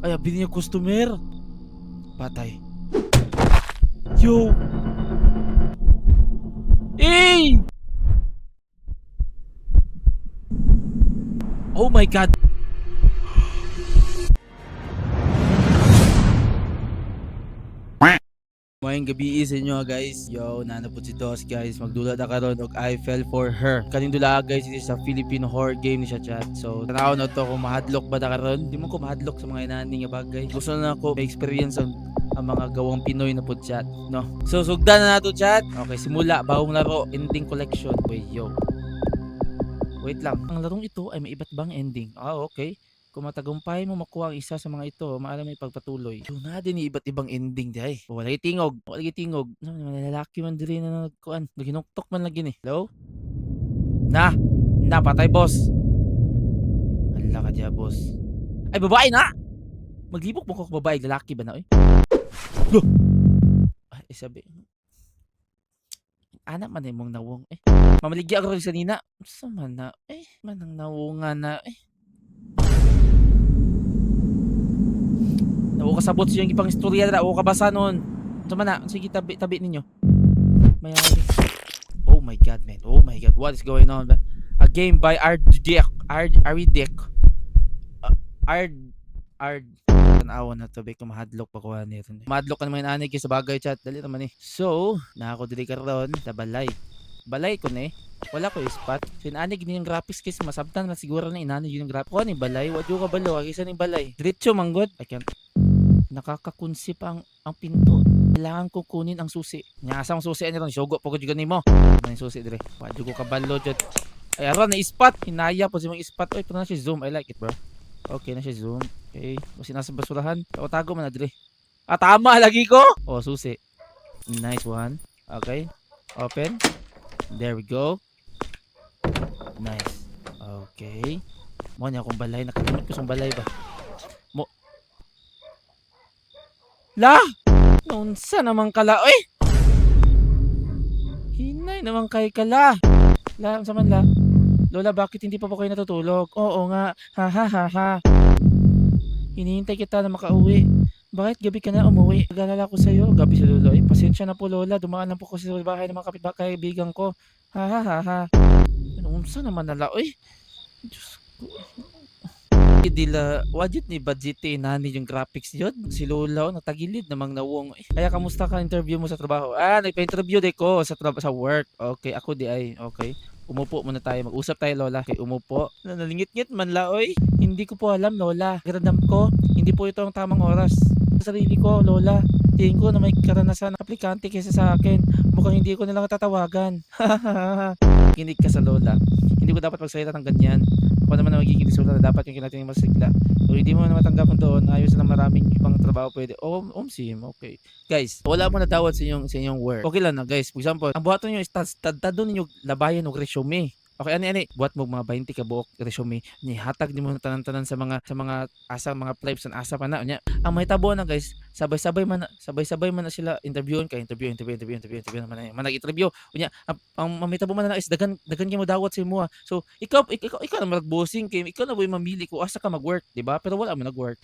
Ay, abili niya customer. Patay. Yo! Eh! Oh my God! Mayong gabi sa inyo guys. Yo, nanapod si Dos guys. Magdula na karon og I fell for her. Kaning dula guys ini sa Filipino horror game ni siya chat. So, tanaw na to kung mahadlok ba na karon. Di mo ko mahadlok sa mga inani nga bagay. Gusto na ako may experience ang mga gawang Pinoy na pod chat, no? So, sugdan na nato chat. Okay, simula bagong laro, ending collection. Wait, yo. Wait lang. Ang larong ito ay may iba't bang ending. Ah, okay. Kung matagumpay mo makuha ang isa sa mga ito, maaari mo ipagpatuloy. Yun na din iba't ibang ending di ay. Wala tingog, wala tingog. No, mga lalaki man diri na nagkuan. Naginuktok man lagi ni. Hello? Na, napatay boss. Hala ka diya boss. Ay babae na. Maglibok mo ko babae, lalaki ba na oy? Lo. Ay sabi. Anak man imong nawong eh. Mamaligya ako sa nina. Sa man na eh, manang nawungan na eh. Nawo kasabot siya yung ipang istorya na ako kabasa noon. Tama na, sige tabi ninyo. May oh my god man, oh my god, what is going on? A game by Ardek. Ard tanawa na to, beko mahadlok pa kuha nito. Mahadlok ka naman ani kay sa bagay chat, dali naman eh. So, na ako dili karon sa balay. Balay ko ni. Wala ko spot. Sinanig ni yung graphics kasi masabtan na siguro na inani yun yung graphics. Ko ni balay, wadyo ka balo, kaysa ni balay. Diretso manggod. I can't. Nakakakunsip ang pinto. Kailangan ko kunin ang susi. Nya asang susi ani ron, sugo pa ko jud nimo. May susi dire. Wadyo ko kabalo jud. Ay aron na spot. Hinaya po si mong spot. Oy, na siya zoom. I like it, bro. Okay na siya zoom. Okay. Kasi nasa basurahan. Tago man na dire. Ah, tama lagi ko. Oh, susi. Nice one. Okay. Open. There we go. Nice. Okay. Mo niya akong balay. Nakalimot ko sa balay ba? Mo. La! Naunsa naman kala? Oy! Hinay naman kay kala. La, sa man la? Lola, bakit hindi pa po kayo natutulog? Oo nga. Ha ha ha ha. Hinihintay kita na makauwi. Bakit gabi ka na umuwi? Nag-alala ko sa'yo. Gabi si Lolo. Eh, pasensya na po Lola. Dumaan lang po kasi sa bahay ng mga kaibigan ko. Ha ha ha ha. Unsa naman nala? Oy! Diyos ko. Dila, wajit ni budget nani yung graphics yun. Si Lola, natagilid namang nawong. Kaya kamusta ka interview mo sa trabaho? Ah, nagpa-interview din ko sa work. Okay, ako di ay. Okay. Umupo muna tayo. Mag-usap tayo, Lola. Okay, umupo. Nalingit-ngit man la, oy. Hindi ko po alam, Lola. Karamdam ko, hindi po ito ang tamang oras. Sa sarili ko, Lola. Tingin ko na may karanasan ng aplikante kaysa sa akin. Mukhang hindi ko na lang tatawagan. Kinig ka sa Lola. Hindi ko dapat magsalita ng ganyan. Ako naman ang magiging resulta na dapat yung kinatingin mo sigla. Kung hindi mo na matanggapan doon, ayos na maraming ibang trabaho pwede. Sim, okay. Guys, wala mo na dawat sa inyong work. Okay lang na guys. For example, ang buhaton nyo is tadtado ninyo labayan og resume. Okay, ani buhat mo mga 20 ka buok resume ni hatag nimo na tanan-tanan sa mga asa mga plebs and asa pa na nya. Ang mahitabo na guys, sabay-sabay man na sila interviewon kay interview man nag-interview. Unya, ang mahitabo man na is dagan gyud mo dawat sa imo. So, ikaw na mag-bossing kay ikaw na boy mamili kung asa ka mag-work, di ba? Pero wala mo nag-work.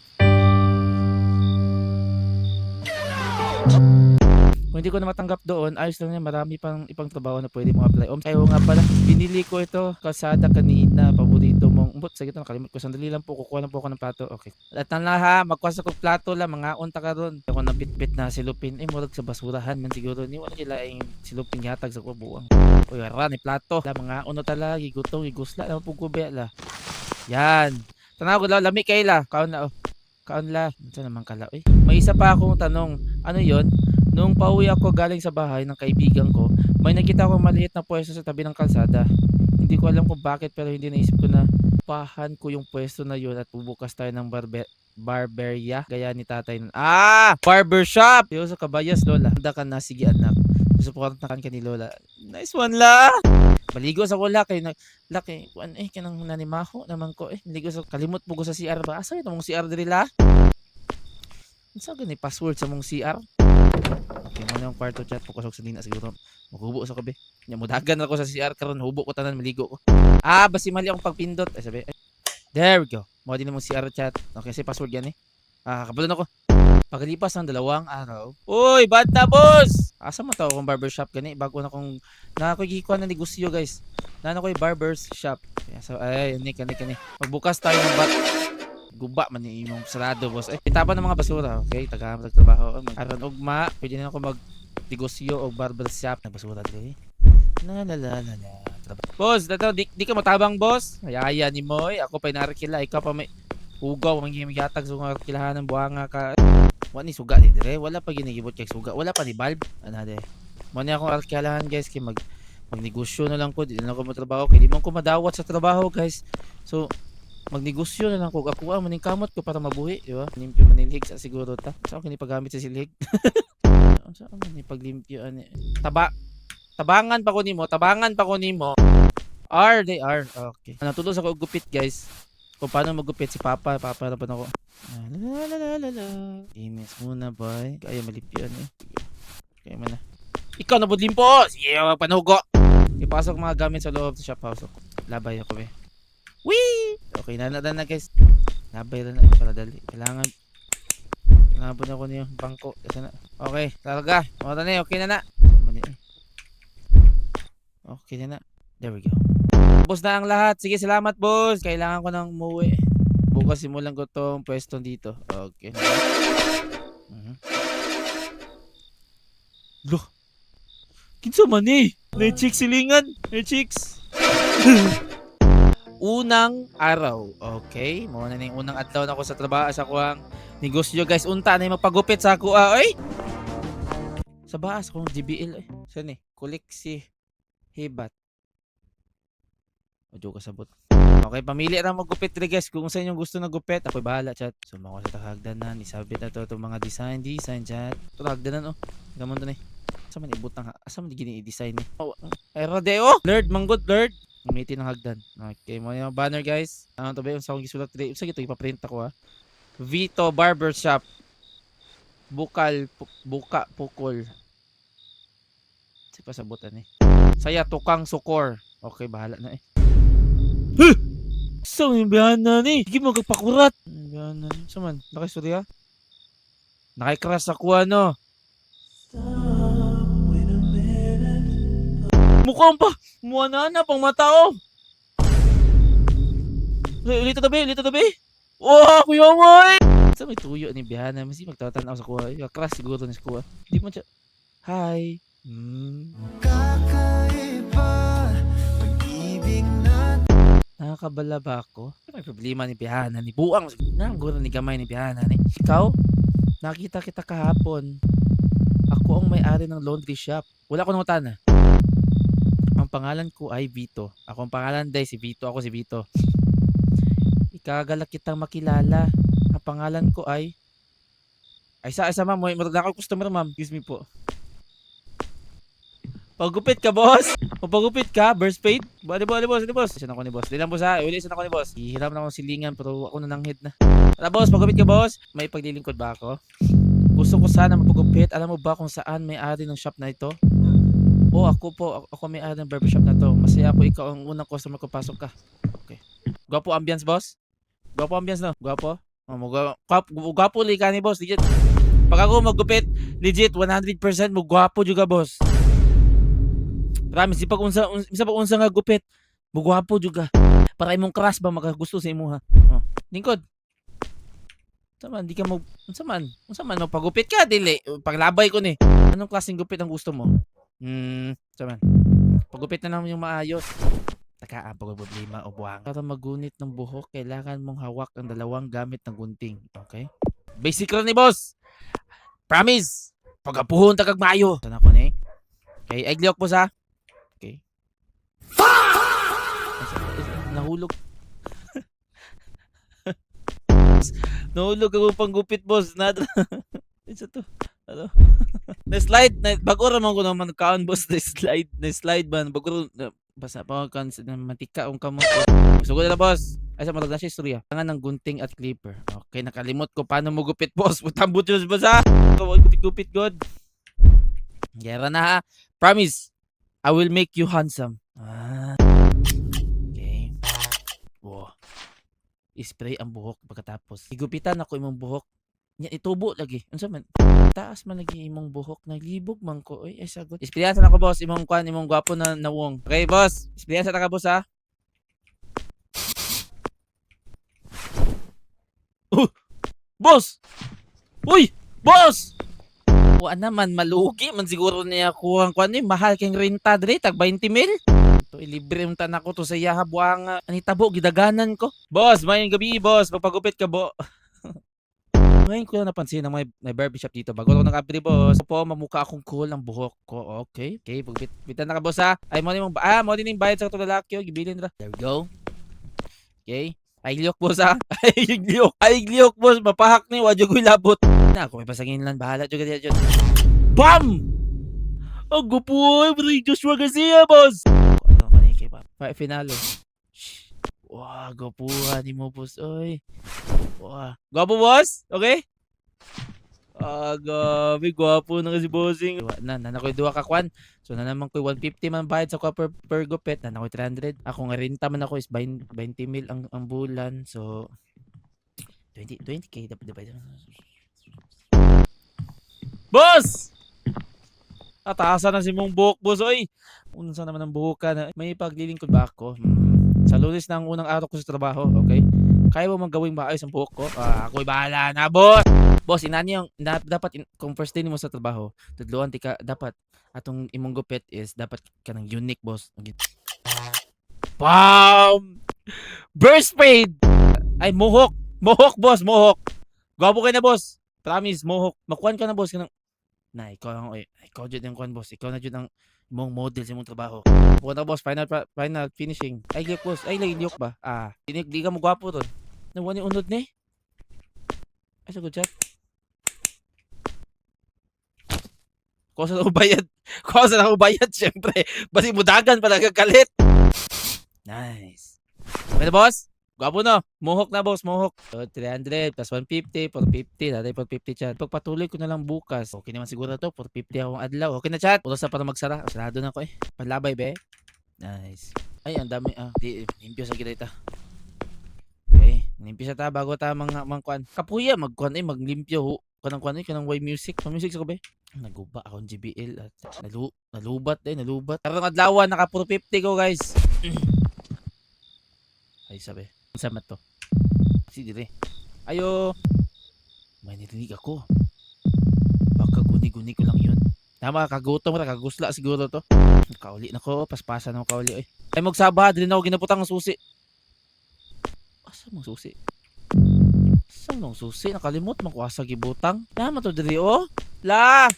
Kung hindi ko na matanggap doon, ayos lang yan. Marami pang ibang trabaho na pwede mong apply. Ayaw nga pala, binili ko ito kalsada kanina. Paborito mong, sige ito, nakalimut ko. Sandali lang po, kukuha lang po ako ng plato. Okay. Latan lang ha, magkuha ko plato lang, mga unta ka ron. Ako na bit-bit na silupin. Murag sa basurahan man siguro. Ni wala nila yung silupin yatag sa kubuang. Uy, ara, ni plato. Mga uno tala, gigutong, gigusla. Naman po kubya la. Yan. Tanaw ko lang, lami kayo la. Kaon na, oh. Kaon la. Ito naman kala. Uy. May isa pa akong tanong. Ano yon? Nung pauwi ako galing sa bahay ng kaibigan ko, may nakita akong maliit na pwesto sa tabi ng kalsada. Hindi ko alam kung bakit pero hindi naisip ko na pahan ko yung pwesto na yun at bubukas tayo ng barberya gaya ni tatay. Barbershop! Yo sa kabayas, Lola. Handa ka na, sige anak. Susuportahan ka ni Lola. Nice one la! Baligo sa kula kay laki kanang nanimaho naman ko ligo sa kalimot pugo sa CR ba? Asa ito mong CR diri la? Unsa gani password sa mong CR? Okay, mo na yung kwarto chat pukusok sa dina siguro. Maghubo sa kabe. Nya mudagan ako sa CR karon, hubo ko tanan maligo ko. Basi mali akong pagpindot. Ay sabi. There we go. Mo din mo CR chat. Okay, si password yan eh. Kabulan ako. Pagkalipas ng 2 araw. Uy, bad na boss! Asa mo tao akong barbershop gani? Bago na kong nakakikikuha ng negosyo guys. Nano ko yung barber's shop. Kaya so, ay, kani. Magbukas tayo ng guba man ni imong sarado boss. Ay, itapan ng mga basura. Okay, trabaho. Aron ugma, pwede na ako mag negosyo o barber shop na basura dili. La. Boss, dato di ka matabang boss. Ayaya ni mo, ako pa inarkila, ikaw pa may ugaw mang gihatag sa mga kilahan ng buhanga ka. Wala ni suga ni dire, wala pa ginigibot kay suga, wala pa ni bulb. Ana de. Mo ni akong arkilahan guys kay magnegosyo na lang ko, di na ako motrabaho kay di man ko madawat sa trabaho guys. So magnegosyo na lang ko, ako maning kamot ko para mabuhi, di ba? Limpyo manilhig sa siguro ta. Sa kini pagamit sa silhig. Sa man ni paglimpyo ani. Tabangan pa ko nimo. They are. Okay. Natulog sa ko gupit guys. Kung paano magupit si Papa na pa ako. Inis muna boy. Kaya malipyan eh. Kaya man na. Ikaw na budlimpo! Sige, panugo! Ipasok mga gamit sa loob sa shop house. Labay ako eh. Wee! Okay, na guys. Labay na para dali. Kailangan po na ako niyo bangko. Okay, talaga. Mata na okay na. Okay na. There we go. Tapos na ang lahat. Sige, salamat boss. Kailangan ko nang umuwi. Bukas simulan ko tong pwesto dito. Okay. Loh. Kinsa man eh. May chicks silingan. May chicks. Unang araw. Okay. Muna na yung unang adlaw na ako sa trabaho. Sa kuwang negosyo guys. Unta na yung magpagupit sa ako. Ay! Sa baas kong GBL eh. Saan eh? Kulik si Hibat. Ojo ka sabot. Okay, pamili ra magupit diri guys. Kung sa inyong gusto na gupit, ako'y bahala chat. Sumako sa tahagdanan, isabit na to mga design chat. Ito hagdanan oh. Gamon to ni. Asa man ibutang asa man gini i-design ni. Oh, rodeo. Lord manggod Lord. Ngiti ng hagdan. Okay, mo yung banner guys. Ano to ba yung sa akong gisulat diri? Usa gito ipa-print ako ha. Vito Barbershop. Buka pukol. Sipa sabutan eh. Saya tukang sukor. Okay, bahala na eh. So, yung bihana ni. Sige mo magpakurat. Yung bihana ni. Saman, nakistorya? Nakikras ako ano. Mukhang pa. Muana pang mata oh. Lito tabi. Oh, kuya mo eh. Sa may tuyo ni bihana. Masi magtatanaw sa kuha. Kakras siguro ni sa kuha. Di mo siya. Hi. Nakakabala ba ako? May problema ni Bihana ni Buang. Nangguran ni gamay ni Bihana ni. Ikaw? Nakita kita kahapon. Ako ang may-ari ng laundry shop. Wala ko nang utana. Ang pangalan ko ay Vito. Ako ang pangalan day si Vito. Ako si Vito. Ikagalak kitang makilala. Ang pangalan ko ay sa ma'am. Marag ako customer ma'am. Excuse me po. Pagupit ka, boss. Pagupit ka, burst paid. Bali boss. Siya na ko ni boss. Di lang boss ha. Uli siya na ko ni boss. Hihiram na akong silingan pero ako na nanghid na. Tara boss, pagupit ka, boss. May paglilingkod ba ako? Gusto ko sana mapagupit. Alam mo ba kung saan may-ari ng shop na ito? Ako po. Ako may-ari ng barbershop na to. Masaya ako ikaw ang unang customer ko. Pasok ka. Okay. Gwapo ambience, boss? Gwapo ambience, no? Gwapo? Gwapo lika ni boss. Legit. Pag ako magupit, legit 100% mo gwapo juga, boss. Promise, di pag unsa nga gupit, mugwapo juga. Para imong crush ba makagusto sa imo ha. Lingkod. Unsa di ka mo unsa man magpagupit ka dili. Paglabay ko ni. Anong klaseng gupit ang gusto mo? Unsa man. Pagupit na lang yung maayos. Taka pag problema o buhang. Para magunit ng buhok, kailangan mong hawak ang dalawang gamit ng gunting. Okay? Basic lang ni boss. Promise. Pagapuhon ta kag maayo. Sana ko ni. Okay, igliok po sa. Okay. Nahulog. Nahulog ako panggupit boss. Isa to. Ano? Na-slide. Bago raman ko naman kaon boss. Na-slide ba? Bago basta pa kan matika ang kamot. Sugod na boss. Ay sa matag na siya istorya. Tangan ng gunting at clipper. Okay, nakalimot ko paano mo gupit boss. Putambot yun boss ha. Gupit good. Gera na ha. Promise. I will make you handsome. Okay. Wow. Ispray ang buhok pagkatapos. Igupitan ako imong buhok. Nya itubo lagi. Unsa man? Taas man lagi imong buhok, naglibog man ko. Uy, ay sagot. Experience na ko boss, imong kwan, imong gwapo na nawong. Okay boss, experience na ka boss ha. Uh, boss! Uy! Boss! Wa naman malugi man siguro niya ko ang kwan ni mahal kang renta dre tag 20 mil. To ilibre unta nako to sa iya buang ani tabo gidaganan ko. Boss, mayong gabi boss, magpagupit ka bo. Ngayon ko lang napansin na may barbershop dito bago ako nag-apply boss. Po mamukha akong cool ang buhok ko. Okay. Okay, pagbitan na ka boss ha. Ay mo ni mong mo din yung bayad sa to lalaki gibilin ra. There we go. Okay. Ay liyok boss ha. Ay liyok. Ay liyok boss, mapahak ni wadyo ko labot. Na ako may pasangin lang bahala jud diyan. Bam! Ang gupo, bro, Joshua Garcia boss. Ano ka ni kay pa? Finale. Wah, gapuhan ni mo boss oy. Wah, gwapo boss? Okay? Gabi gwapo na kasi bossing. Na ko'y duha ka kwan. So na naman ko'y 150 man bayad sa ko per gupit. Na ko'y 300. Ako nga renta man ako is 20 mil ang bulan. So 20k dapat diba? Boss! Ataasan na si mong buhok boss oy. Unsa naman ang buhok ka na may paglilingkod ba ako? Sa Lunes na ang unang araw ko sa trabaho, okay? Kaya mo gawing maayos ang buhok ko? Ako'y bahala na, boss! Boss, inani yung dapat kung first day mo sa trabaho, tudloan ti ka dapat atong imong gupit is dapat ka ng unique, boss. Bam! Burst fade! Ay, mohawk! Mohawk, boss, mohawk! Gwapo ka na, boss! Promise, mohawk. Makuhan ka na, boss. Na, ikaw dyan yung kuhan, boss. Ikaw na dyan ang mong model sa mong trabaho. Pupunta boss, final finishing. Ay liyok boss, ay liyok ba? Di ka mo gwapo ron. Nawa ni unod ni? Ay sagot chat. Kuha sa bayad. Kuha sa bayad, syempre. Basi mudagan pala kagalit. Nice. Pwede boss? Gwapo no? Mohawk na boss, mohawk. So, 300 plus 150, 450. Dati 450 chat. Pagpatuloy ko na lang bukas. Okay naman siguro to. 450 akong adlaw. Okay na chat. Ulos na para magsara. Sarado na ko eh. Panlabay be. Nice. Ay, ang dami. Limpyo sa kita. Okay. Limpyo sa ta. Bago ta mangkuan. Kapuya, maglimpyo. Kanang kuan kanang Y music. Kanang music sa ko be. Naguba akong JBL at nalubat. Karong adlaw naka 450 ko guys. Ay sabi. Sama to. Si dire. Ayo. May narinig ako. Baka guni-guni ko lang yun. Tama, kagutom ra, kagusla siguro to. Kauli na ko, paspasan ako kauli. Ay magsaba, din ako ginaputang ng susi. Asa mong susi? Asa mong susi? Nakalimot, makuha sa gibutang. Tama to dire, oh. La!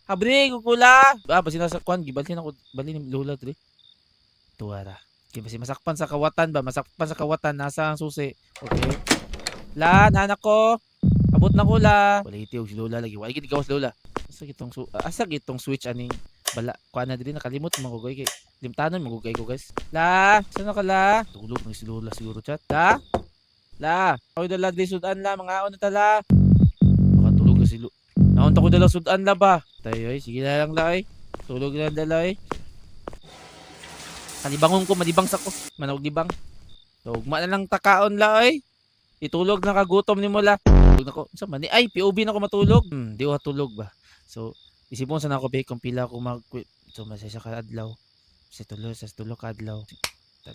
Habri, kukula! Basi nasa kwan, gibalhin ako, balhin ni Lola dire. Tuwara. Kasi masakpan sa kawatan ba? Masakpan sa kawatan. Nasa ang susi. Okay. La, nanak ko. Abot na ko la. Wala itiyo si Lola lagi. Wala ikaw si Lola. Asa gitong switch ani bala. Kuha na din nakalimot magugay kay. Limtanon magugay ko guys. La, saan ka la? Tulog na si Lola siguro chat. La. La, ako dala di sudan la mga on na tala. Makatulog na si Lola. Naunta ko dala sudan la ba? Tayo sige na lang la Tulog na dala Kalibangon ko, madibang sa ko. Manawag dibang. So, ugma na lang takaon la Itulog na kagutom ni mo la. Tulog na ko. Sa mani ay POV na ko matulog. Di ko tulog ba. So, isipon sa nako be kung pila ko so masaya ka adlaw. Sa tulo ka adlaw.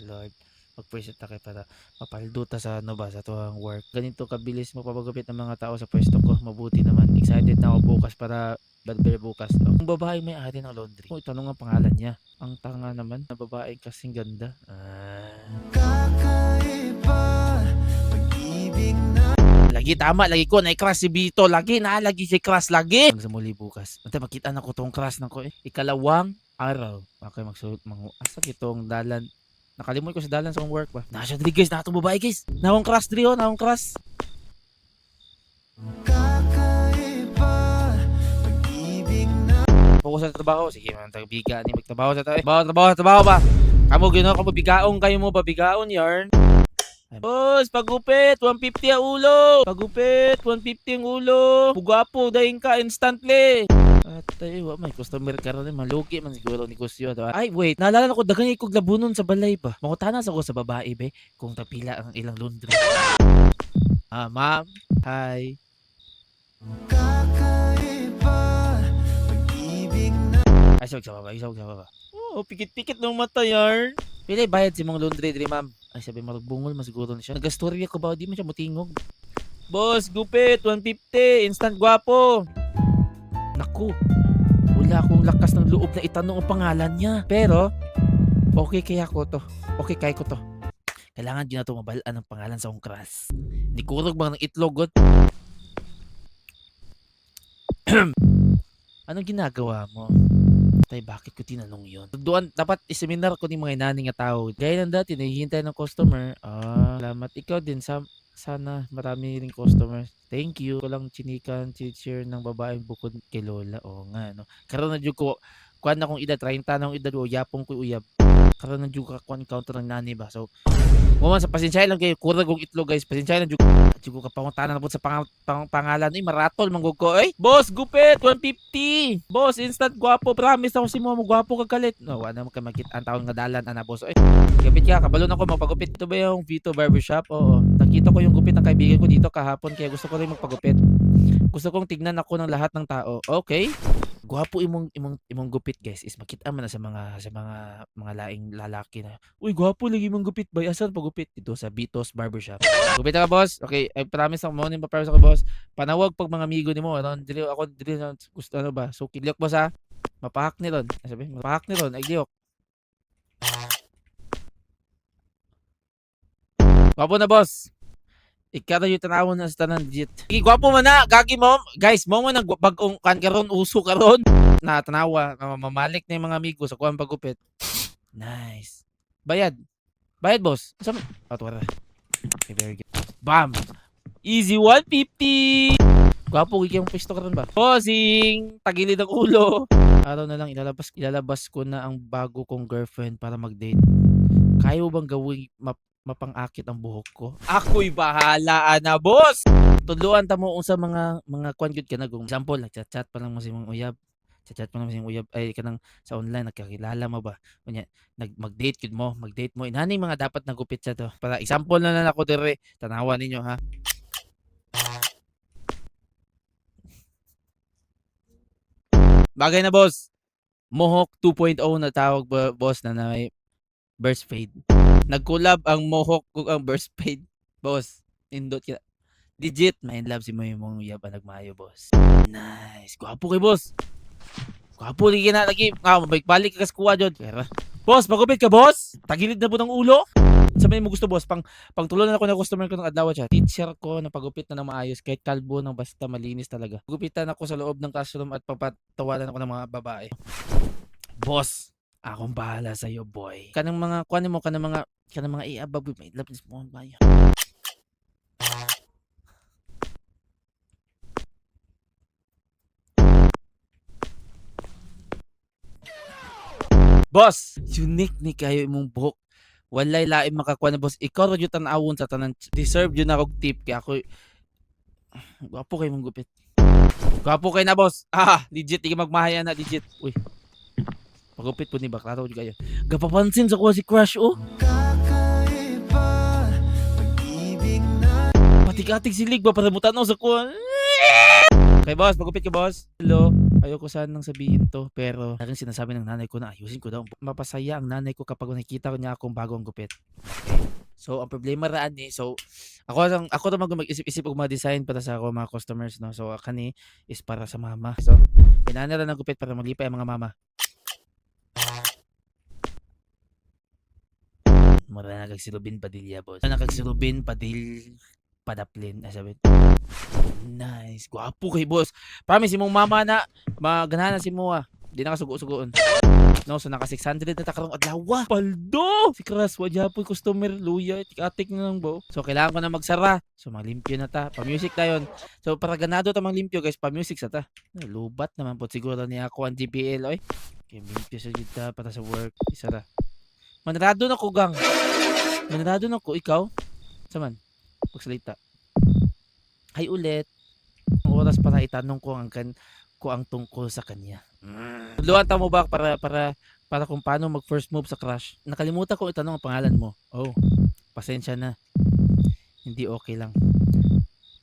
Lord, mag-preset ta kay para mapalduta sa sa tuwang work. Ganito kabilis mapapagupit ng mga tao sa pwesto ko. Mabuti naman. Excited na ako bukas para barber bukas. Kung babae may ari ng laundry. Tanong ang pangalan niya. Ang tanga naman na babae kasing ganda. Lagi tama, lagi ko na-crush si Bito. Lagi si crush lagi. Hanggang sa muli bukas. Ante makita na ko tong crush na ko Ikalawang araw. Okay, asa kitong dalan. Nakalimot ko sa dalan sa work ba. Nasya diri guys, na itong babae guys. Nawang crush diri nawang crush. Fokus sa trabaho. Sige, man tabiga ni magtrabaho sa tayo. Trabaho ba? Kamo gino ka bigaon kayo mo bigaon yarn. Boss, pagupit 150 ang ulo. Pagupit 150 ang ulo. Pugapo dahin ka instantly. At tayo, may customer ka rin. Malugi man siguro ni Kusyo. Ay, wait. Naalala ko, dagang ikog labunon sa balay ba? Makutanas ako sa babae be. Kung tapila ang ilang laundry. Ma'am. Hi. Isog sa baba, isog sa baba. Oo, pikit-pikit ng mata yar. Pili bayad si mong laundry diri ma'am. Ay sabi marugbungol mas siguro na siya. Nagastorya ko ba di man siya motingog. Boss, gupit 150, instant gwapo. Naku, wala akong lakas ng loob na itanong ang pangalan niya. Pero okay kaya ko to. Okay kaya ko to. Kailangan din na ito mabalaan ang pangalan sa akong crush. Ni kurog bang ng itlog god? Anong ginagawa mo? Tay, bakit ko tinanong yun? Doon, dapat iseminar ko ni mga inani nga tao. Gaya ng dati, nahihintay ng customer. Salamat. Ikaw din, sana marami ring customers. Thank you. Ko lang chinikan, teacher ng babaeng bukod kay Lola. Oo nga, no? Karoon na dyan ko, kuhan na kong edad, 30 na akong edad, yapong ko uyab. Karoon na dyan ko kuhan counter ng nani ba? So, sa pasensya lang kayo, kurag kong itlog guys. Pasensya lang dyan ko kapanguntanan na po sa pangalan. Ay, maratol, manggog ko. Ay, boss, gupit, 150. Boss, instant gwapo. Promise ako si mo, gwapo kagalit. No, wala naman kayo makita ang taon nga dalan, ana boss. Ay, gupit ka, kabalon ako magpagupit. Ito ba yung Vito Barbershop? Oo. Nakita ko yung gupit ng kaibigan ko dito kahapon, kaya gusto ko rin magpagupit. Gusto kong tignan ako ng lahat ng tao. Okay. Gwapo imong gupit guys is makita man na sa mga laing lalaki na. Uy, gwapo lagi imong gupit bay. Asan pagupit dito sa Vitos Barbershop? Gupit ka boss. Okay, I promise ako mo ni pa sa boss. Panawag pag mga amigo nimo aron dili ako dili gusto ano ba. So kidlok boss ha. Mapahak ni ron. Sabi, mapahak ni ron ay diok. Gwapo na boss. Ikaw yung tanawon na sa tanan legit. Sige, gwapo man na, gagi mo. Guys, mo man bagong kan karon uso karon. Na tanawa, na mamalik na yung mga amigo sa kuan pagupit. Nice. Bayad. Bayad, boss. Sa wala. Okay, very good. Bam. Easy 150. Gwapo yung pisto karon ba? Bossing, tagilid ang ulo. Araw na lang ilalabas ko na ang bago kong girlfriend para mag-date. Kaya mo bang gawing mapangakit ang buhok ko? Ako'y bahala na, boss! Tudluan ta mo sa mga kwan gyud ka na kung example, nagchat-chat pa lang mo si mong uyab. Chat pa lang mo si mong uyab ay kanang sa online nagkakilala mo ba? Kunya mag-date gyud mo, mag-date mo. Inani mga dapat nagupit sa to. Para example na lang ako dire, tanawa ninyo ha. Bagay na, boss. Mohawk 2.0 na tawag boss na may burst fade. Nag-collab ang Mohawk kung ang burst fade. Boss, indot ka. Legit, may love si Moy mong uyab nagmayo, boss. Nice. Gwapo kay boss. Gwapo lagi na lagi. Balik ka sa kuha jud. Boss, magupit ka, boss. Tagilid na po ng ulo. Sabihin mo gusto, boss, pangtulonan ako ng customer ko ng adlaw siya. Teacher ko na pagupit na ng maayos kahit kalbo ng basta malinis talaga. Gupitan ako sa loob ng classroom at papatawalan ako ng mga babae. Boss, akong bahala sa iyo, boy. Kanang mga kuan mo kanang mga iabab may love this mo ba? Boss, unique ni kayo imong buhok. Walay lain makakuha na boss. Ikaw ra jud tan-awon sa tanan. Deserve jud na kog tip kay ako. Gwapo kay mong gupit. Gwapo kay na boss. Legit di magmahaya na legit. Uy. Pagupit po ni bakla jud kayo. Gapapansin sa kuha si Crush oh. Patik-atik silig ba para mutan sa kuha. Okay boss, pagupit ka boss. Hello. Ayoko sanang sabihin to pero parang sinasabi ng nanay ko na ayusin ko daw. Mapasaya ang nanay ko kapag nakikita ko niya akong bagong gupit. Okay. So ang problema raan ni ako na mag-isip-isip og mga design para sa ako mga customers no. So kani is para sa mama. So inana ra ng gupit para maglipay ang mga mama. Mura na kag si Ruben Padilla boss. Na kag si Ruben Padaplin sabi. Nice. Gwapo kay boss. Promise imong mama na maganahan si mo Di na kasugo-sugoon. No, so naka 600 na ta karong adlaw. Paldo! Si Crush wa gyapon customer luya, tik-atik na lang bo. So kailangan ko na magsara. So maglimpyo na ta. Pa-music tayon. So para ganado ta manglimpyo guys, pa-music sa ta. Lubat naman po siguro ni ako ang GPL oy. Kay limpyo sa jud ta para sa work. Isa ra. Manarado na ko gang. Manarado na ko ikaw. Saman. Pagsalita. Hay ulit. Ang oras para itanong ko ang tungkol sa kanya. Luwan ta mo ba para kung paano mag first move sa Crush? Nakalimutan ko itanong ang pangalan mo. Oh, pasensya na. Hindi okay lang.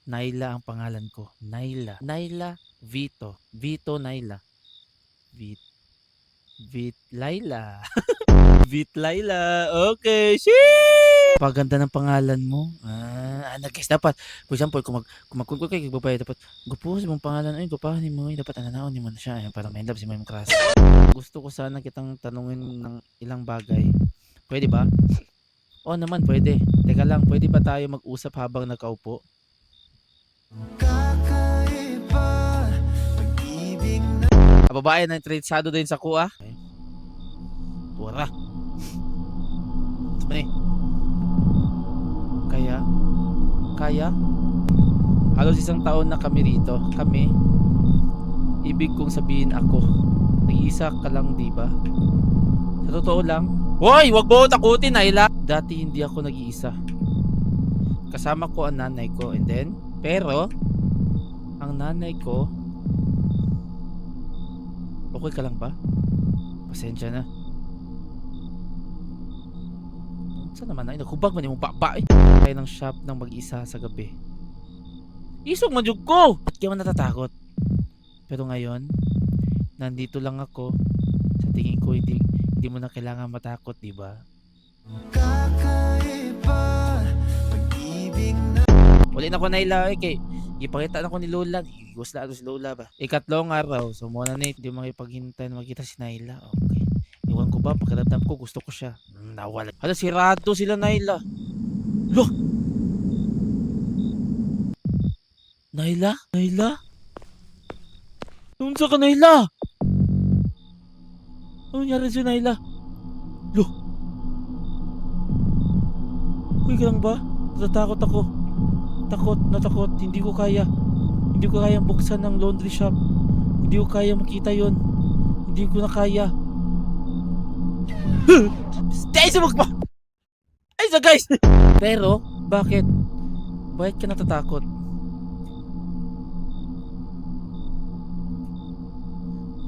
Naila ang pangalan ko. Naila Vito. Vito Naila. Vit Laila. Vit Laila. Okay, sheesh! Paganda ng pangalan mo. Guys, dapat, for example, kung magkukul kayo, babae, dapat, gupo sa mong pangalan, ay, gupahan mo, dapat ananaon mo na siya, parang may love si mong crush. Gusto ko sana kitang tanungin ng ilang bagay. Pwede ba? Oo naman, pwede. Teka lang, pwede ba tayo mag-usap habang nakaupo? Babae na interessado din sa kuha. Okay. Pura. Sabi Kaya? Halos isang taon na kami rito. Kami. Ibig kong sabihin ako. Nag-iisa ka lang, di ba? Sa totoo lang. Hoy, wag mo takutin, Ayla. Dati hindi ako nag-iisa. Kasama ko ang nanay ko. And then, pero, ang nanay ko, okay ka lang ba? Pasensya na. Saan naman ay naghubag man yung baba eh. Kaya ng shop ng mag-isa sa gabi. Isog man jud ko. Ba't kayo natatakot? Pero ngayon, nandito lang ako. Sa tingin ko hindi mo na kailangan matakot, di ba? Wala na ko naila eh kay ipakita na ko ni Lola. Gusto si Lola ba? Ikatlong araw, so muna na hindi makipaghintay na makita si Naila. Okay. Iwan ko ba, pagkadamdam ko, gusto ko siya. Nawala. Hala, sirado sila, Naila. Loh! Naila? Unsa ka, Naila? Ano nangyari si Naila? Loh! Uy, ka lang ba? Natatakot ako. Natakot. Hindi ko kayang buksan ng laundry shop. Hindi ko kaya makita yon. Hindi ko na kaya. Stay sa mukba! Ay, so guys! Pero, bakit? Bakit ka natatakot?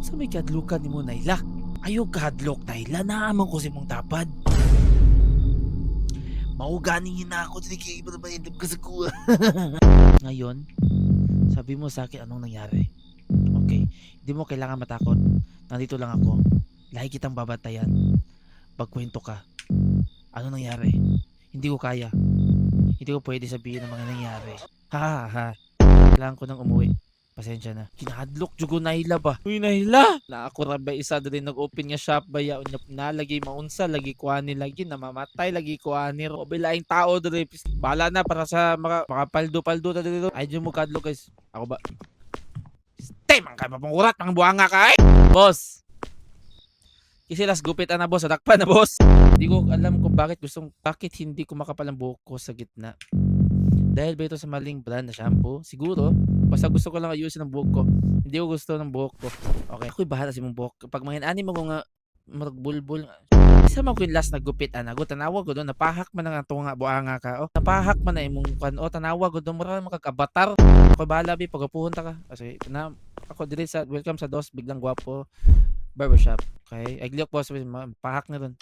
Sa may kahadlukan ni mo, Naila? Ayaw kahadlok, Naila. Naaman ko si mong tapad. Mauganin na ako. Hindi kayo iba na mahindap ka sa kuha. Ngayon, sabi mo sa akin anong nangyari. Okay, hindi mo kailangan matakot. Nandito lang ako. Lahi kitang babatayan. Pagkwento ka. Ano nangyari? Hindi ko kaya. Hindi ko pwede sabihin ang mga nangyari. Ha. Kailangan ko nang umuwi. Pasensya na. Kinahadlok jugo Naila ba? Uy, Naila! Naakura ba isa din nag-open nga shop ba ya? Lagi maunsa, lagi kuani lagi, namamatay, lagi kuani. O bilaing tao doon. Bala na para sa mga paldo-paldo ta dito. Ay, mo kadlok guys. Ako ba? Stay man kay mapangurat, mga buanga ka eh! Boss! Kasi las gupit na boss, adakpan na boss. Hindi ko alam kung bakit hindi ko makapal ang buhok ko sa gitna. Dahil ba ito sa maling brand na shampoo? Siguro. Basta gusto ko lang ayusin ang buhok ko. Hindi ko gusto ng buhok ko. Okay, ako'y bahala sa mong buhok. Pag mga ani mo nga magbulbul. Isa man ko yung last na gupit anago. Tanawag ko doon. Napahak man nga tunga buanga ka. Oh, napahak man na imong kan. O tanawag ko doon. Mura makakabatar. Ako'y bahala bi pagapuhunta ka. Kasi ako dili sa welcome sa Dos Biglang Gwapo Barbershop. Okay, Agliok boss, pahak na doon.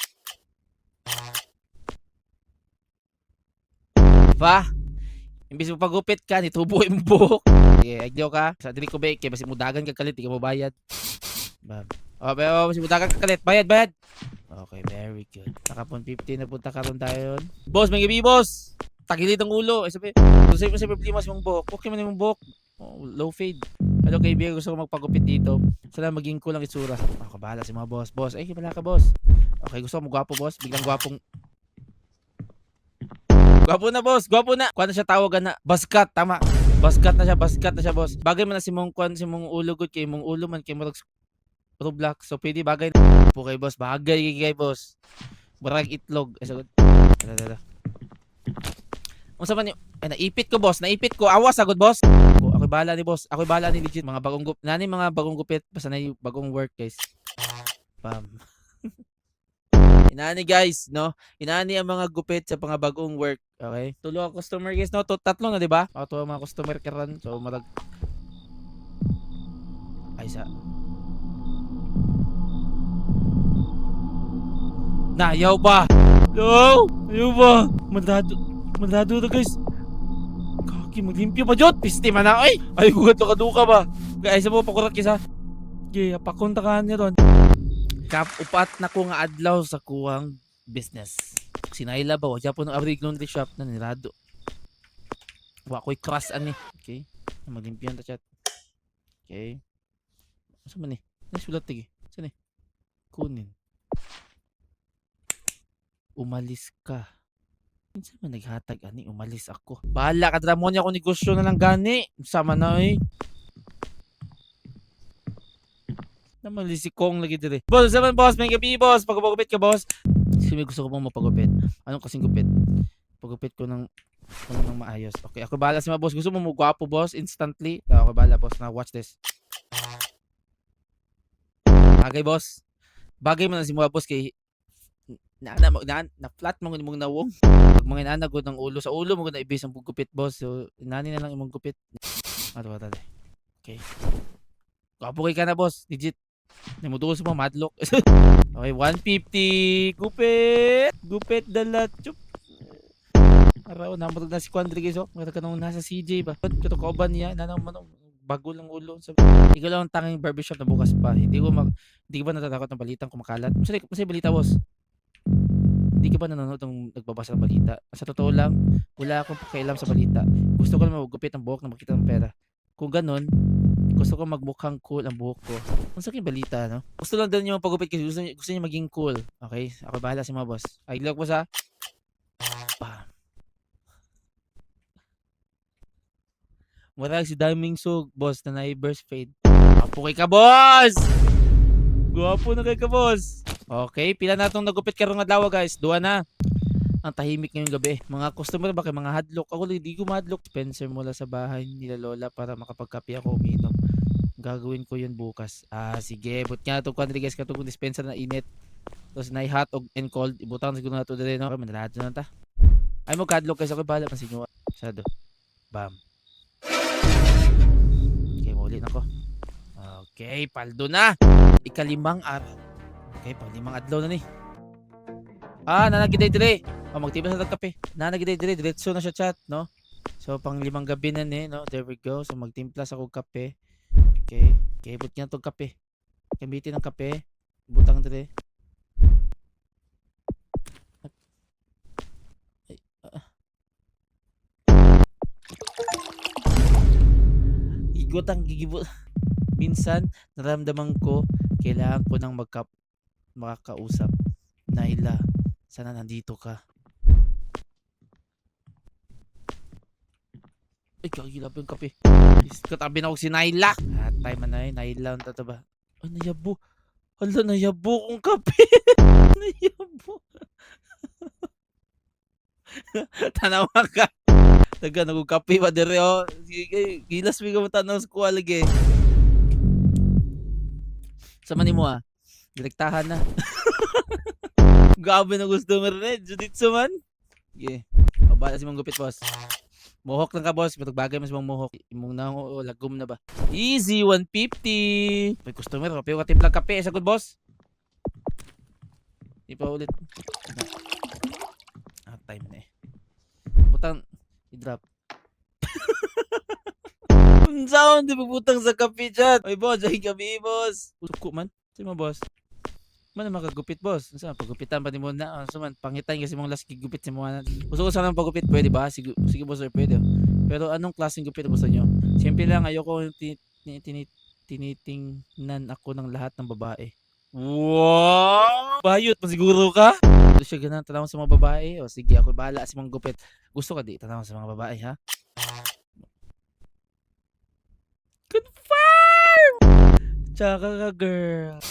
Ba? Imbis mo pagupit ka, nitubo yung buhok. Sige, Agliok ka. Sa dili ko ba, kaya basi mudagan ka kalit, di ka mo bayad. Basi mudagan ka kalit, bayad. Okay, very good. Nakapon 50 na punta karon tayo. Boss, may gabi boss. Tagilid ang ulo. Sabi problema sa mong buhok. Okay man yung buhok. Low fade. Hello kaibigan, gusto ko magpagupit dito. Sana maging kulang itsura. Ako bahala si mga boss. Boss, ay wala ka boss. Okay, gusto ko magwapo boss. Biglang gwapong. Gwapo na boss, gwapo na. Kuha na siya tawagan na. Baskat, tama. Baskat na siya boss. Bagay man na si mong ulo good kay mong ulo man kay marag Roblox. So pwede bagay po kay boss. Bagay kay boss. Barag itlog. Ay sagot. Dala. Unsa man yung naipit ko boss, awas agad boss. Ako bahala ni boss, ako bahala ni legit mga bagong gupit basta na yung bagong work guys. Bam. Inani guys, no? Inani ang mga gupit sa mga bagong work, okay? Tulo ang customer guys, no? Tatlo na, di ba? Ako mga customer karon, so marag ay sa Nayaw ba? No! Ayaw ba? Mandado na guys. Kaki, maglimpyo pa dyan. Pisti man na. Ay, gugat na kaduka ba? Kaya isa mo, pakurat kisa. Okay, pakunta ka niya doon. Upat na ko nga adlaw sa kuwang business. Si Naila ba? Wala po ng abrig laundry shop na nirado. Wa ko'y cross ani. Okay. Maglimpiyan ta chat. Okay. Asa man ni? Nasulat tigi. Saan ni? Kunin. Umalis ka. Minsan man naghatag ani, umalis ako. Bahala ka Dramonia ko negosyo na lang gani. Sama na eh. Naman si Kong lagi dire. Boss, sama boss, may gabi boss. Pagupit ka boss. Kasi may gusto ko pang mapagupit. Anong kasing gupit? Pagupit ko ng maayos. Okay, ako bahala si mga boss. Gusto mo gwapo boss instantly? Ako bahala boss. Now watch this. Bagay boss. Bagay mo na si mga boss kay na flat mo mong nawong. Pag mga inanag ko ng ulo sa ulo mo na ibis ang gupit boss. So inani na lang imong gupit. Ato. Okay. Kapo kay ka na boss. Legit. Namutuos mo madlock. Okay, 150. Gupit dalat. Chup. Araw na matag na si Quandriguez oh. Mata kanang nasa CJ ba. Kato kauban niya nanang manong bago lang ulo. Ikaw lang ang tanging barbershop na bukas pa. Hindi ka ba natatakot ng balitang kumakalat? Masay balita boss. Hindi ka ba nanonood ng nagbabasa ng balita? Sa totoo lang, wala akong pakialam sa balita. Gusto ko lang magupit ang buhok na makita ng pera. Kung ganun, gusto ko magmukhang cool ang buhok ko. Ang saking balita, no? Gusto lang din yung pagupit kasi gusto niya maging cool. Okay? Ako bahala si mga boss. Ay, look boss ha. Bam. Marag si Daming Sug, boss, na na-burst fade. Gwapo kay ka, boss! Gwapo na kay ka, boss! Okay, pila na itong nagupit karong adlaw guys. Duwa na. Ang tahimik ngayong gabi. Mga customer ba kay mga hadlock? Ako hindi ko madlock. Spencer mula sa bahay nila lola para makapagkape ako uminom. Gagawin ko yun bukas. Sige. But nga itong Quandriguez katong dispenser na init. Tapos na hot and cold. Ibutang siguro na ito din. Okay, manalahat na ta. Ay mo kadlock guys. Ako bahala. Pansin nyo. Sado. Bam. Okay, muli na ko. Okay, paldo na. Ikalimang araw. Okay, pang limang adlaw na ni. Nanagiday dire. Magtiba sa kape. Nanagiday dire, diretso na siya chat, no? So pang limang gabi na ni, no? There we go. So magtimpla sa kog kape. Okay. Okay, but niya tong kape. Gamitin ng kape. Butang dire. Igotang gigibot. Minsan naramdaman ko kailangan ko ng makakausap. Naila, sana nandito ka. Ay, kagilap yung kape. Katabi na ako si Naila. Time man na Naila ang tataba. Ay, nayabo. Hala, nayabo kong kape. Nayabo. Tanawa ka. Taga, nagkape pa dire oh. Gilas mi ka tanaw sa kuha lagi. Sa mani mo direktahan na. Gabi na gusto mo rin. Juditsu man. Okay. Pabala si mong gupit boss. Mohawk lang ka boss. Patagbagay mas mong mohawk. Imong na lagom na ba. Easy 150. May customer. Kape ka timplang kape. Sagot boss. Di pa ulit. Time na eh. Butang. I-drop. Sound. Di butang sa kape chat. Ay boss. Ay gabi boss. Suko man. Sino mo boss? Man makagupit boss. Unsa pagupitan pa nimo na? Unsa man pangitan kasi mong last gigupit si mo. Gusto ko sana pagupit pwede ba? Sige boss sir pwede. Pero anong klaseng gupit gusto niyo? Siyempre lang ayoko tinitingnan ako ng lahat ng babae. Wow! Bayot pa siguro ka? Gusto siya ganun tanaw sa mga babae? O sige ako bahala sa mga gupit. Gusto ka di tanaw sa mga babae ha? Confirm! Tsaka ka girl.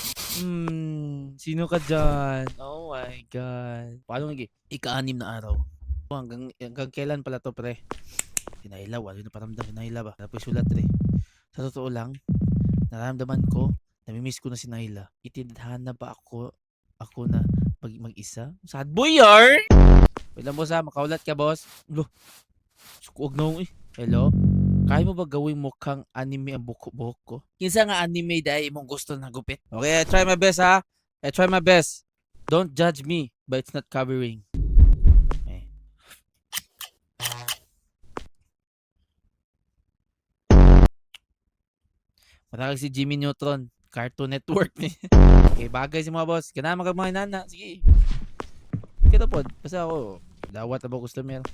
Sino ka dyan? Oh my God. Paano nag ika-anim na araw? Hanggang kailan pala to pre? Sinayla, wala na paramdam sinayla ba? Tapos sulat pre. Sa totoo lang, nararamdaman ko, namimiss ko na si Naila. Itinadhana ba ako na mag-isa? Sad boy yar! Wait lang boss ha, makaulat ka boss. Lo, sukuog na eh. Hello? Kaya mo ba gawing mukhang anime ang buhok ko? Kinsa nga anime dahil imong gusto na gupit? Okay, I try my best ha. I try my best. Don't judge me, but it's not covering. Okay. Matakag si Jimmy Neutron. Cartoon Network ni. Okay, bagay si mga boss. Kana mga nana. Sige. Kita pod. Basta ako. Dawat na ba customer?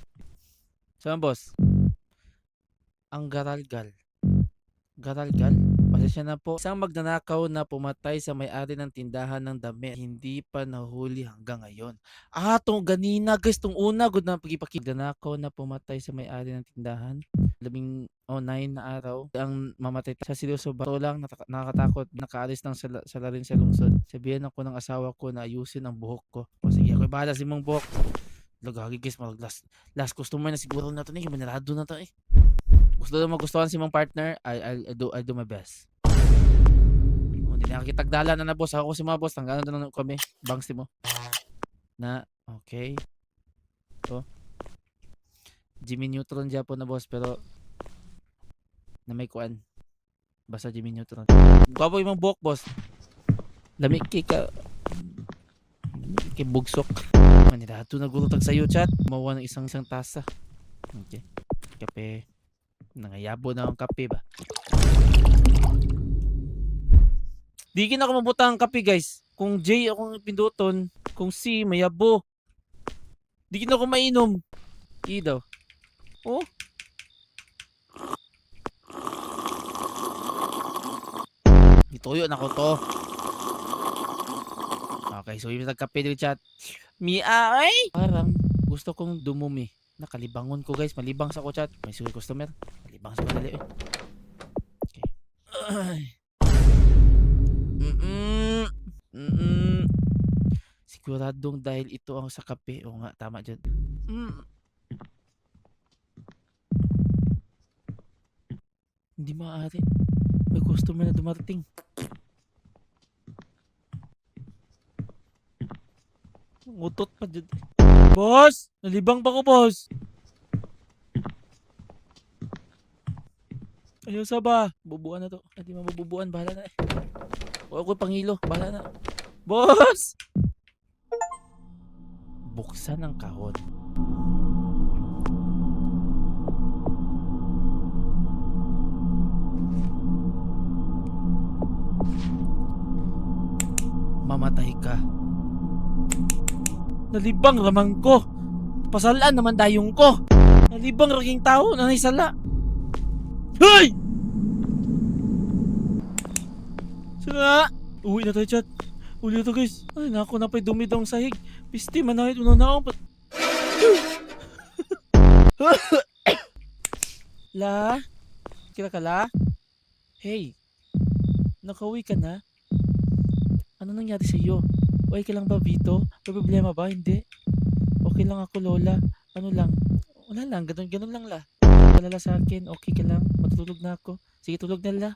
Saan boss? Ang garalgal. Garalgal? Pasensya na po. Isang magnanakaw na pumatay sa may-ari ng tindahan ng damit. Hindi pa nahuli hanggang ngayon. Tong ganina guys. Tong una. Good na magnanakaw na pumatay sa may-ari ng tindahan. 19 na araw. Ang mamatay sa seryoso ba? Ito lang nakakatakot. Nakaalis ng salarin sa lungsod. Sabihan ako ng asawa ko na ayusin ang buhok ko. O sige, ako bahala sa mong buhok. Lagagi guys. Last customer na siguro na ito. Manarado na ito eh. Gusto na magustuhan si mong partner, I'll do my best. Hindi na nakakitagdala na boss. Ako si mga boss. Tanggalan na kami. Bangs mo. Na, okay. So, Jimmy Neutron Japon na boss. Pero, na may kuan. Basta Jimmy Neutron. Gwapo yung mga buhok boss. Lamig ka. Lamig kay bugsok. Manirato na gulutag sa'yo chat. Mawa ng isang tasa. Okay. Kape. Nangayabo na ang kape ba? Di kin ako mabutang ang kape guys. Kung J akong pinduton, kung C mayabo. Di kin ako mainom. E daw. Oh. Ituyo na ko to. Okay, so yung nagkape din chat. Ay! Parang gusto kong dumumi. Nakalibangon ko guys, malibang sa ko chat. May sulit customer. Malibang sa madali eh. Okay. Siguradong dahil ito ang sa kape. O nga, tama dyan. Hindi maaari. May customer na dumarating. Ngutot pa dyan. Boss! Nalibang pa ko, boss! Ayaw sa ba? Bubuan na to. Hindi mabubuan. Bahala na eh. O ako pangilo. Bahala na. Boss! Buksan ang kahon. Mamatay ka. Nalibang ramang ko. Pasalaan naman dayong ko. Nalibang raking tao na naisala. Hey! Sila! Uwi na tayo chat. Uli na to guys. Ay naku na pa'y dumi daw ang sahig. Pisti manahit unaw na ako. La? Kira ka la? Hey. Nakauwi ka na? Ano nangyari sa iyo? Okay ka lang ba, Vito? May problema ba? Hindi. Okay lang ako, Lola. Ano lang? Wala lang. Ganun lang la. Palala sa akin. Okay ka lang. Matutulog na ako. Sige, tulog na la.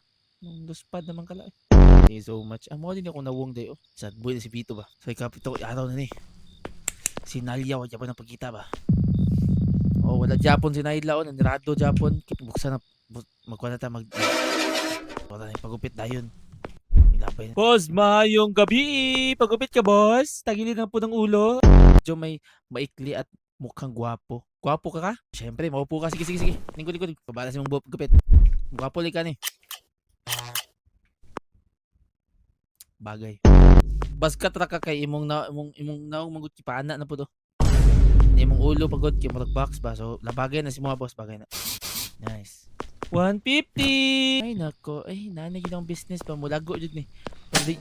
Luspad naman ka la. Thank you so much. Amo din ako nawong dayo. Sad boy na si Vito ba? So, ikapito araw na ni. Si Nalia, wala pa ng pagkita ba? Oh, wala Japon si Naila. Nanirado Japon. Buksan na. Magkuha na tayo wala na yung pagupit dayon. Boss, mayong gabi! Pagupit ka, boss! Tagilid na po ng ulo. Medyo may maikli at mukhang gwapo. Gwapo ka ka? Siyempre, maupo ka. Sige. Lingkod. Pabala si mong gupit. Gwapo li ka ni. Bagay. Baskat ra ka kay imong naong mangut kipana na po do. Imong ulo pagod kay murag box ba. So, labagay na si mga boss. Bagay na. Nice. 150! Ay nako, ay nanay ginang business pa mo lago jud ni. Pwede.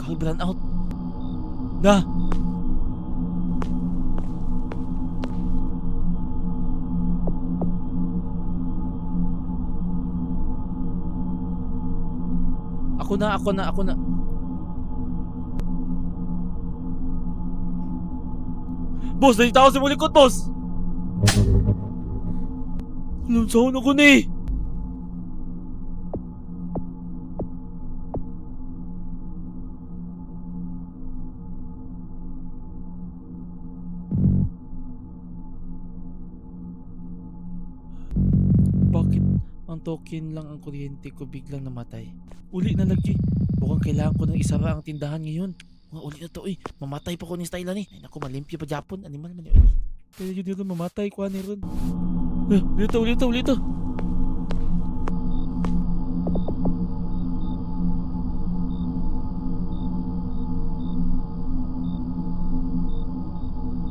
Kay brand out. Na. Ako na. Boss, dali tao sa mong likod, boss! Lunsaon ako ni! Bakit ang token lang ang kuryente ko biglang namatay? Uli na lagi. Mukhang kailangan ko nang isara ang tindahan ngayon. Mga uli na to eh. Mamatay pa ko ni style ni. Ay naku, malimpyo pa Japon. Animal man yun. Kaya yun dito mamatay ko ni ron. Ulito.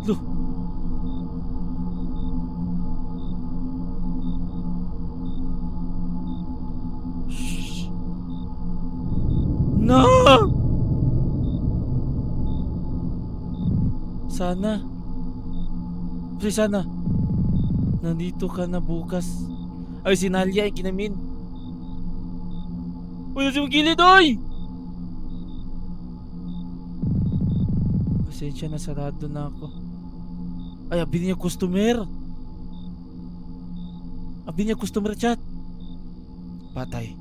Loh. Shh. No! Sana. Pre, sana. Nandito ka na bukas. Ay, si Nalia ay kinamin. Uy, nasa yung gilid, oy! Pasensya na, sarado na ako. Ay, abi niya customer. Abi niya customer chat. Patay.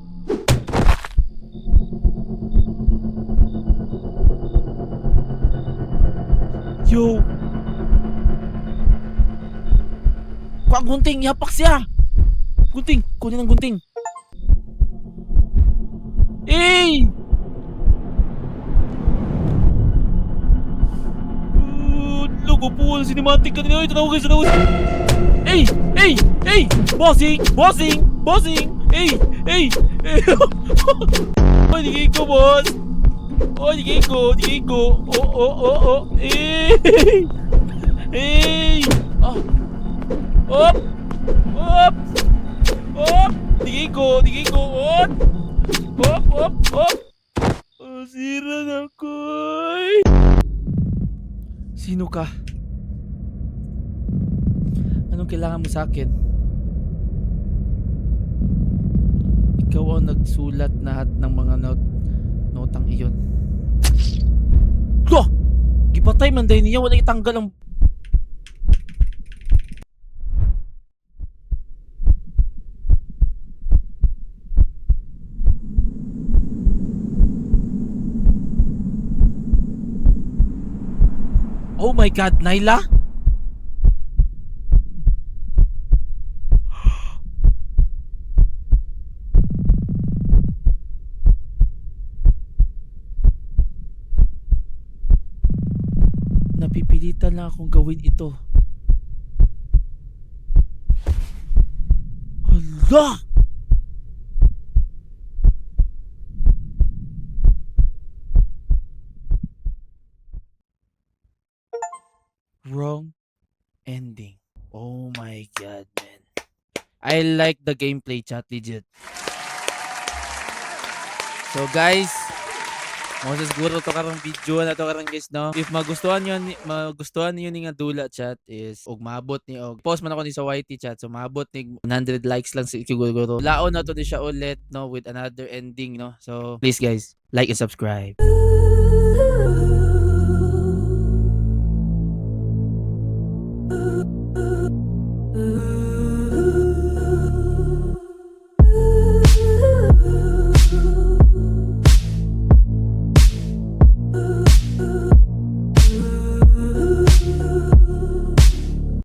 Yo! Kuha ang gunting, yapak siya! Gunting, kunin ang gunting. Eh! Logo po, cinematic ka din. Ay, tanaw guys, tanaw. Eh! Eh! Eh! Bossing! Bossing! Bossing! Eh! Eh! Eh! Ay, digay ko, boss! Ay, digay ko! Digay ko! Oh, oh, oh, oh! Eh! Eh! Ah! Op! Op! Op! Digay ko! Digay ko! Op! Op! Op! Op! Oh, sira na ko! Sino ka? Anong kailangan mo sa akin? Ikaw ang nagsulat lahat ng mga notang iyon. Lo! Gipatay man dahil niya, wala itanggal ang... Oh my God, Naila? Napipilitan lang akong gawin ito. Hala! Wrong ending. Oh my God, man. I like the gameplay, chat, legit. So guys, mo sa siguro to karang video na to karang guys, no. If magustuhan niyo ni nga dula, chat, is og maabot ni og post man ako ni sa YT, chat. So maabot ni 100 likes lang siguro. Laon na to ni siya ulit, no, with another ending, no. So please guys, like and subscribe. Ooh.